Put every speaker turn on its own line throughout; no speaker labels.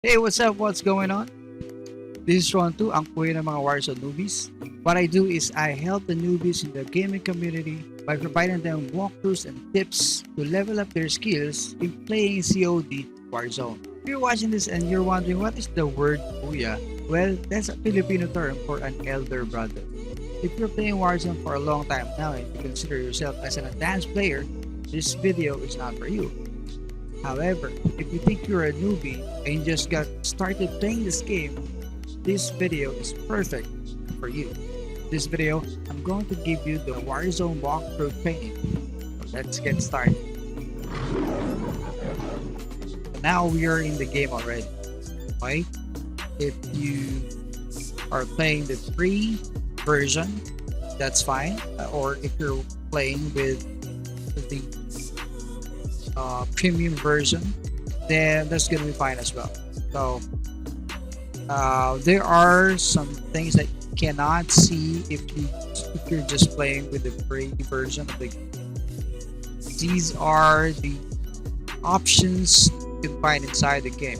Hey, what's up? What's going on? This is Ron 2, ang kuya ng mga Warzone newbies. What I do is I help the newbies in the gaming community by providing them walkthroughs and tips to level up their skills in playing COD Warzone. If you're watching this and you're wondering what is the word kuya, well, that's a Filipino term for an elder brother. If you're playing Warzone for a long time now and you consider yourself as an advanced player, this video is not for you. However, if you think you're a newbie and just got started playing this game, this video is perfect for you. This video, I'm going to give you the Warzone Walkthrough Training. So let's get started. Now we are in the game already. Okay? If you are playing the free version, that's fine. Or if you're playing with the premium version, then that's gonna be fine as well. So there are some things that you cannot see if you're just playing with the free version of the game. These are the options you can find inside the game.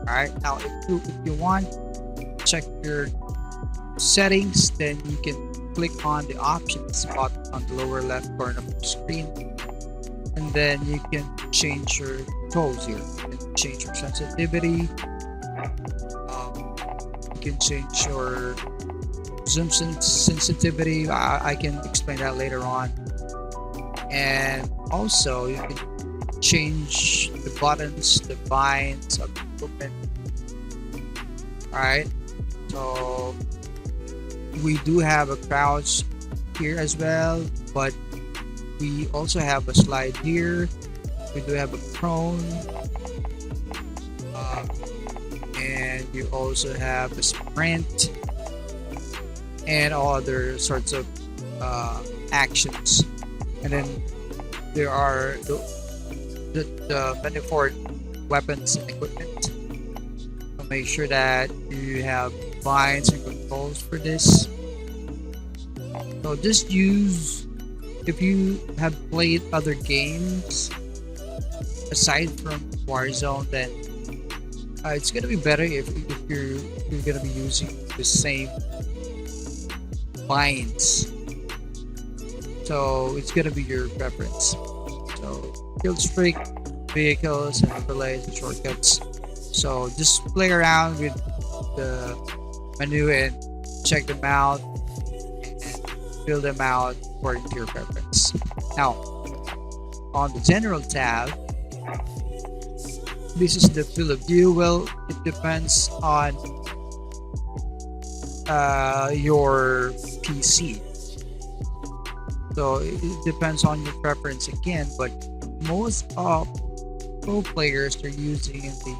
Alright, now if you want to check your settings, then you can click on the options button on the lower left corner of the screen, and then you can change your controls here. You can change your sensitivity. You can change your zoom sensitivity. I can explain that later on. And also you can change the buttons, the binds of the equipment. Alright, so we do have a crouch here as well, but we also have a slide here. We do have a prone, and you also have a sprint and all other sorts of actions. And then there are the manifold weapons and equipment. So make sure that you have binds and controls for this. So just use, if you have played other games aside from Warzone, then it's gonna be better if you're gonna be using the same binds. So it's gonna be your preference. So kill streak, vehicles, and overlays and shortcuts. So just play around with the menu and check them out and fill them out according to your preference. Now, on the general tab, this is the field of view. Well, it depends on your PC. So it depends on your preference again, but most of pro players are using the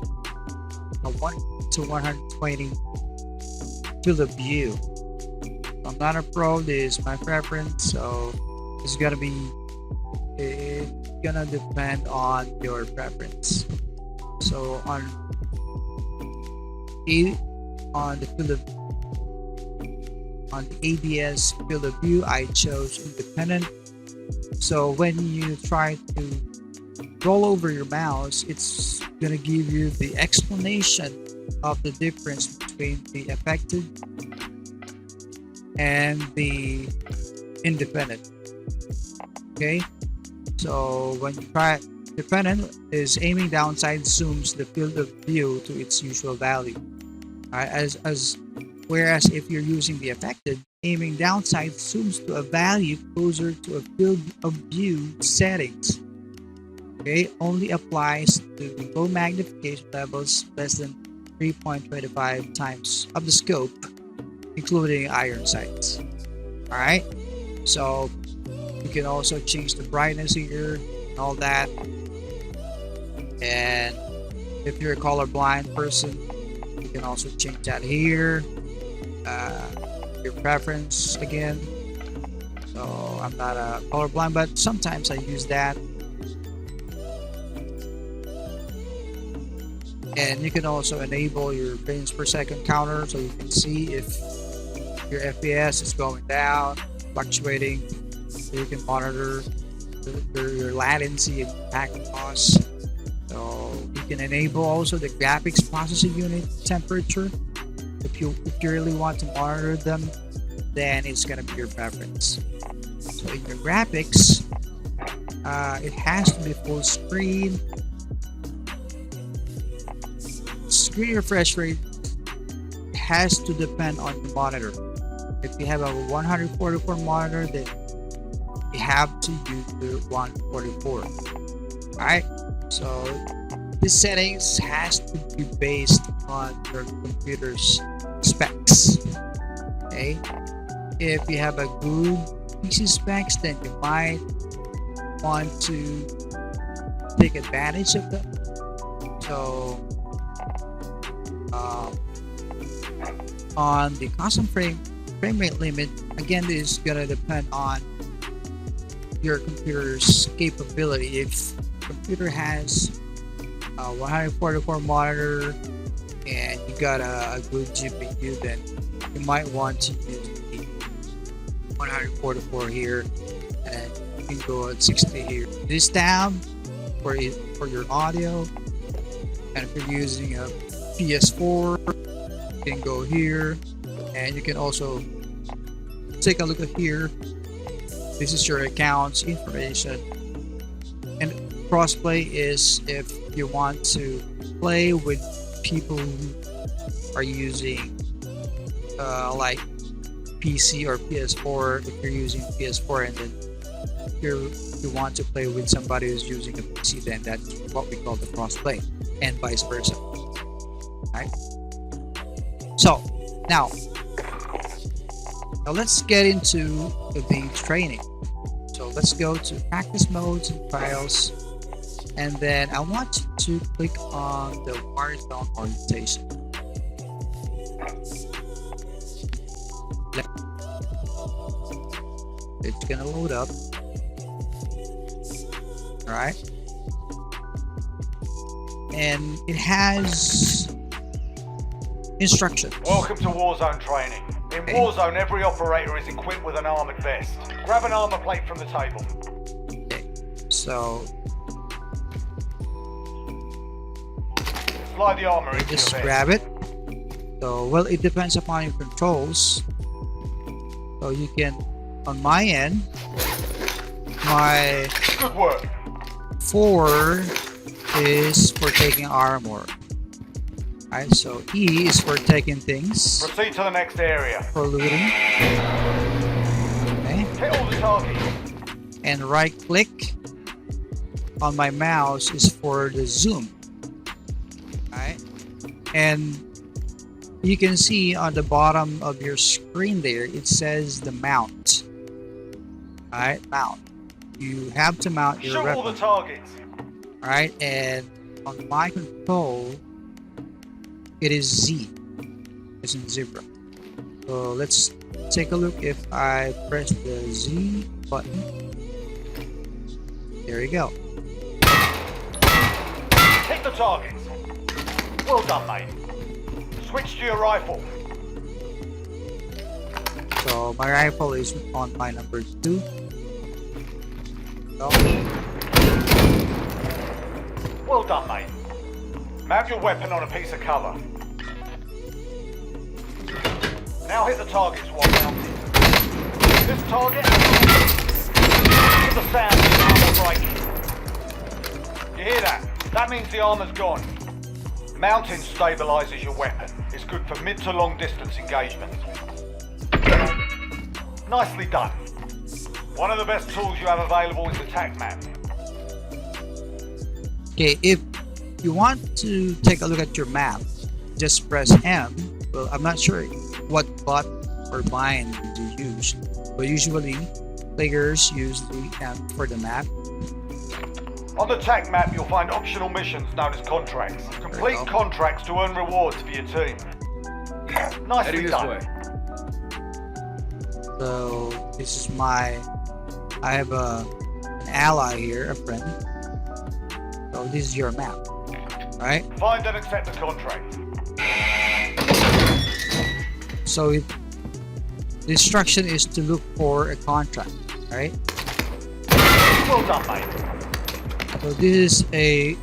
1 to 120 field of view. I'm not a pro, this is my preference, so it's gonna depend on your preference. So on the ABS field of view, I chose independent. So when you try to roll over your mouse, it's gonna give you the explanation of the difference between the affected and the independent. Okay, so when you try dependent is aiming downside zooms the field of view to its usual value. Whereas if you're using the affected, aiming downside zooms to a value closer to a field of view settings. Okay, only applies to low magnification levels less than 3.25 times of the scope, including iron sights. Alright, so you can also change the brightness here and all that. And if you're a colorblind person, you can also change that here. Your preference again. So I'm not a colorblind, but sometimes I use that. And you can also enable your frames per second counter, so you can see if your FPS is going down, fluctuating. So you can monitor your latency and packet loss. So you can enable also the graphics processing unit temperature. If you really want to monitor them, then it's gonna be your preference. So in your graphics, it has to be full screen. Screen refresh rate has to depend on the monitor. If you have a 144 monitor, then you have to use the 144. Alright, so this settings has to be based on your computer's specs. Okay, if you have a good PC specs, then you might want to take advantage of them. So on the custom frame rate limit, again, this is gonna depend on your computer's capability. If computer has a 144 monitor and you got a good GPU, then you might want to use the 144 here, and you can go at 60 here. This tab for your audio, and if you're using a PS4, you can go here, and you can also take a look at here. This is your accounts information, and crossplay is if you want to play with people who are using like PC or PS4. If you're using PS4 and then you want to play with somebody who's using a PC, then that's what we call the crossplay, and vice versa. Right? So now let's get into the training. So let's go to practice modes and trials, and then I want you to click on the Warzone orientation. It's gonna load up. All right, and it has instructions.
Welcome to Warzone Training. In Warzone, every operator is equipped with an armored vest. Grab an armor plate from the table.
Okay, so
slide the armor into
just
your
grab it. So, well, it depends upon your controls. So you can, on my end, my
good work.
4 is for taking armor. Alright, so E is for taking things.
Proceed to the next area.
For looting. Okay.
Hit all the targets.
And right click on my mouse is for the zoom. Alright. And you can see on the bottom of your screen there, it says the mount. Alright, mount. You have to mount your
weapon.
weapon.
Shoot all the targets.
Alright, and on my control, it is Z, as in zebra. So let's take a look. If I press the Z button, there you go.
Hit the targets. Well done, mate. Switch to your rifle.
So my rifle is on my number 2. So.
Well done, mate. Mount your weapon on a piece of cover. Now hit the targets while mounted. This target, hear the sound of the armor breaking. You hear that? That means the armor's gone. Mounting stabilizes your weapon. It's good for mid to long distance engagement. Nicely done. One of the best tools you have available is the TAC map.
Okay, if you want to take a look at your map, just press M. Well, I'm not sure what button or bind you use, but usually players use the M for the map.
On the TAC map, you'll find optional missions known as contracts. Complete contracts to earn rewards for your team. Nicely done.
So this is I have an ally here, a friend. So this is your map, right?
Find and accept the contract.
So the instruction is to look for a contract, right?
Well done, mate.
So this is a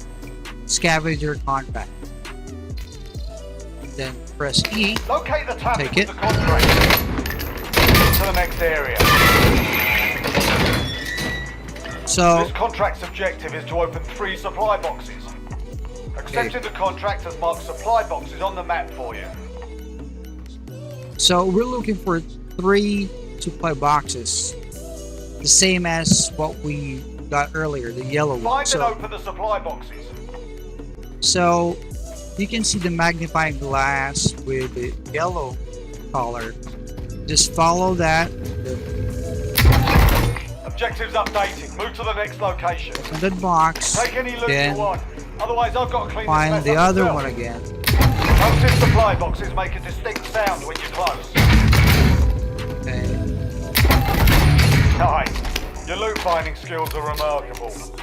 scavenger contract. Then press E.
Locate the tablet
Take
with
it.
the contract. To the next area.
So
This contract's objective is to open 3 supply boxes. Accepting the contract has marked supply boxes on the map for you.
So we're looking for 3 supply boxes, the same as what we got earlier, the yellow one.
Find and open the supply boxes.
So you can see the magnifying glass with the yellow color. Just follow that.
Objectives updated. Move to the next location.
On that box,
Take any loot
then
you want. Otherwise, I've got to clean
find
this
the
mess up
other
myself.
one again.
Notice supply boxes make a distinct sound when you're close.
Okay.
Nice. Your loot finding skills are remarkable. Spot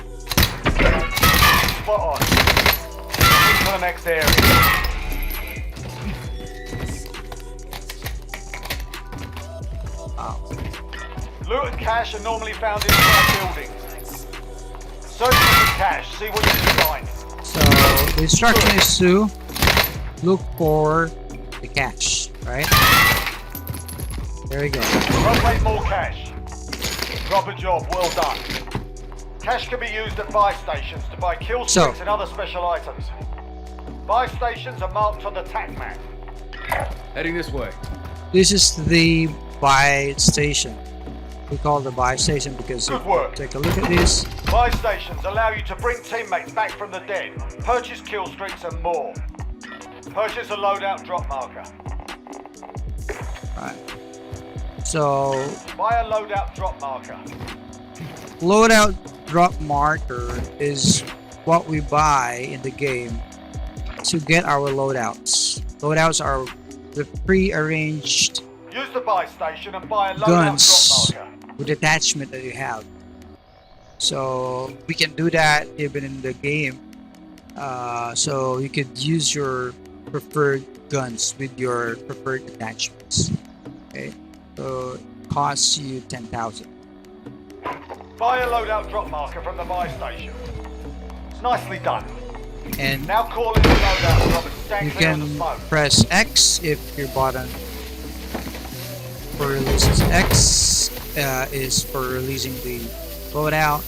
on. Move to the next area.
Oh.
Loot and cash are normally found inside buildings. Search for cash, see what you can find.
So the instruction is to look for the cash, right? There we go.
Locate more cash. Proper job, well done. Cash can be used at buy stations to buy kill streaks and other special items. Buy stations are marked on the TAC map.
Heading this way.
This is the buy station. We call it the buy station because
Good
if
work.
you take a look at this.
Buy stations allow you to bring teammates back from the dead, purchase kill streaks and more. Purchase a loadout drop marker.
Right. So
Buy a loadout drop marker.
loadout drop marker is what we buy in the game to get our loadouts. Loadouts are the pre-arranged
Use the buy station and buy a loadout
guns
drop marker.
with attachment that you have. So we can do that even in the game. So you could use your preferred guns with your preferred attachments. Okay, so it costs you 10,000.
Buy a loadout drop marker from the buy station. Nicely done.
And
Now call in the loadout drop and stand
you
clear of the
can
smoke.
press X if your button for releases. X is for releasing the loadout.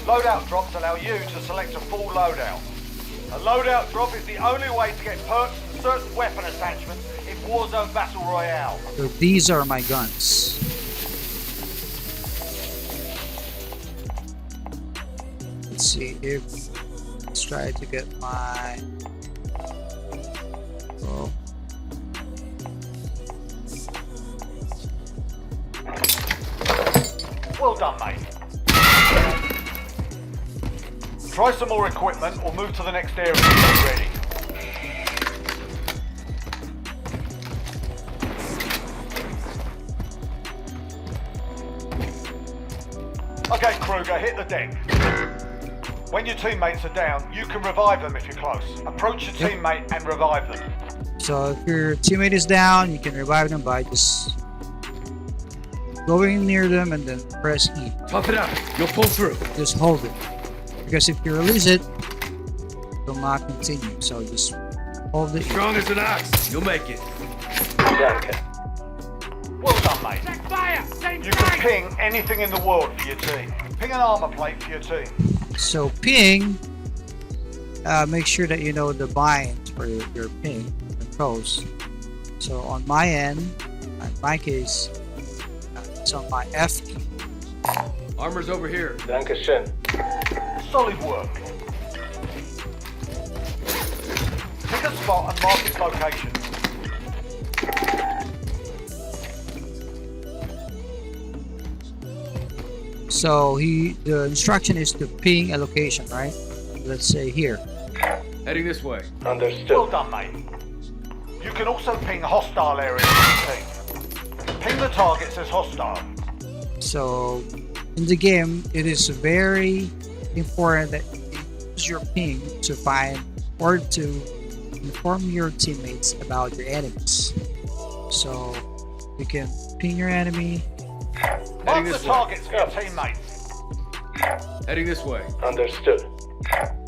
Loadout drops allow you to select a full loadout. A loadout drop is the only way to get perks and certain weapon attachments in Warzone Battle Royale.
So these are my guns. Let's see if let's try to get my oh.
Well done, mate. Try some more equipment or move to the next area when you're ready. Okay, Kruger, hit the deck. When your teammates are down, you can revive them if you're close. Approach your teammate and revive them.
So if your teammate is down, you can revive them by just going near them and then press E.
Tough it out. You'll pull through.
Just hold it. Because if you release it, it will not continue. So just hold it.
Strong as an ox. You'll make it.
Well done, mate. You can ping anything in the world for your team. Ping an armor plate for your team.
So ping, make sure that you know the binds for your ping controls. So on my end, in my case, it's on my F key.
Armor's over here.
Dankeschön.
Solid work. Pick a spot and mark its location.
So the instruction is to ping a location, right? Let's say here.
Heading this way.
Understood.
Well done, mate. You can also ping hostile areas in your team. Ping the targets as hostile.
So in the game, it is very important that you use your ping to find or to inform your teammates about your enemies. So you can ping your enemy.
Mark the
this way.
targets for your teammates.
Heading this way.
Understood.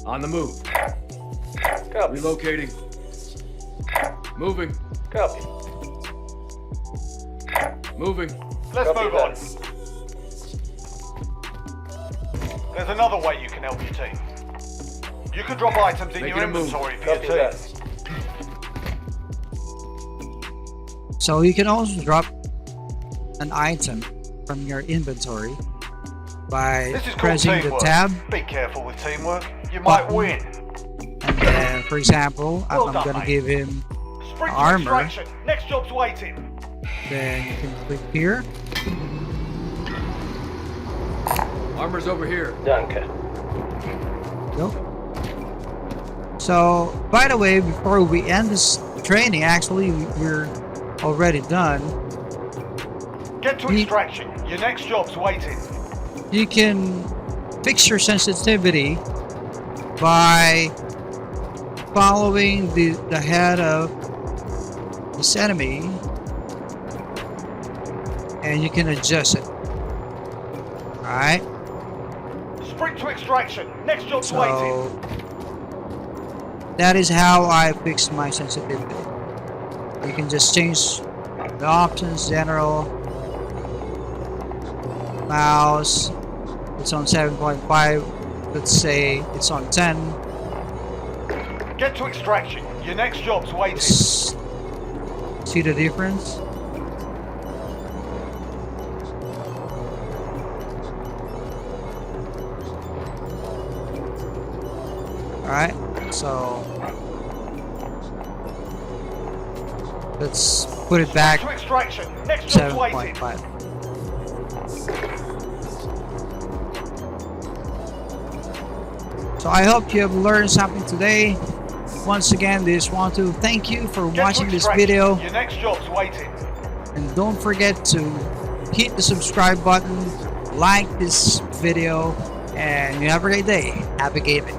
On the move.
Copy.
Relocating. Moving.
Copy.
Moving.
Let's
Copy
move
that.
on. There's another way you can help your team. You can drop items in
Make
your
it a move.
inventory for your
Copy
team.
that.
So you can also drop an item from your inventory by
This is called
pressing the
teamwork.
tab,
Be careful with teamwork. You might
Button.
win.
and then, for example,
Well
I'm
done,
gonna
mate.
give him,
Sprint to
Armor.
extraction. Next job's waiting.
then you can click here.
Armor's over here.
Danke.
Go. So, by the way, before we end this training, actually, we're already done.
Get to
Ye-
extraction. Your next job's waiting.
You can fix your sensitivity by following the head of this enemy, and you can adjust it. Alright,
Sprint to extraction. Next job's waiting.
so that is how I fixed my sensitivity. You can just change the options, general, mouse, it's on 7.5, let's say it's on 10.
Get to extraction. Your next job's waiting.
See the difference? Alright, so let's put it back
To extraction. Next job's waiting.
7.5. So I hope you have learned something today. Once again, just want to thank you for
Get to
watching this
extraction.
video,
Your next job's waiting.
and don't forget to hit the subscribe button, like this video, and you have a great day. Happy gaming.